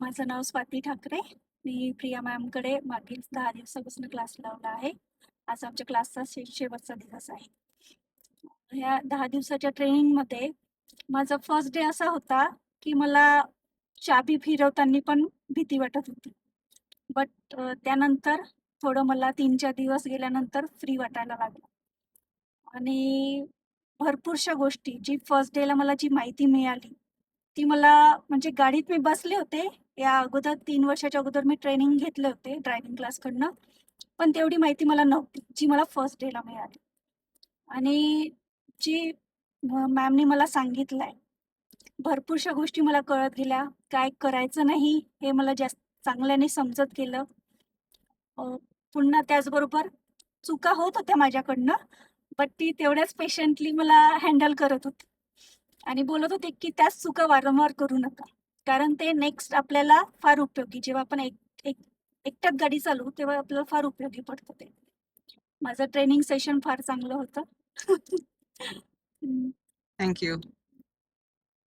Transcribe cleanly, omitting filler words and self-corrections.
माझं नाव स्वाती ठाकरे. मी प्रिया मॅमकडे मागील 10 दिवसापासून क्लास लावला आहे. आज आमच्या क्लासचा शेवटचा दिवस आहे. ह्या 10 दिवसाच्या ट्रेनिंगमध्ये माझा फर्स्ट डे असा होता, की मला चाबी फिरवताना पण भीती वाटत होती. बट त्यानंतर थोडं मला 3-4 दिवस गेल्यानंतर फ्री वाटायला लागलं. आणि भरपूरशा गोष्टी जी फर्स्ट डेला मला जी माहिती मिळाली, ती मला म्हणजे गाडीत मी बसले होते. या अगोदर 3 वर्षाच्या अगोदर मी ट्रेनिंग घेतले होते ड्रायव्हिंग क्लासकडनं. पण तेवढी माहिती मला नव्हती, जी मला फर्स्ट डेला मिळाली. आणि जी मॅमनी मला सांगितलंय, भरपूरशा गोष्टी मला कळत गेल्या. काय करायचं नाही हे मला जास्त चांगल्याने समजत गेलं. अ, पुन्हा त्याचबरोबर चुका होत होत्या माझ्याकडनं, बट ती तेवढ्याच पेशंटली मला हँडल करत होती आणि बोलत होते, की त्याच चुका वारंवार करू नका. कारण ते नेक्स्ट आपल्याला फार उपयोगी जेव्हा आपण एक एकट्यात गाडी चालवू, तेव्हा आपल्याला फार उपयोगी पडतं ते. माझं ट्रेनिंग सेशन फार चांगलं होतं. हं. Thank you.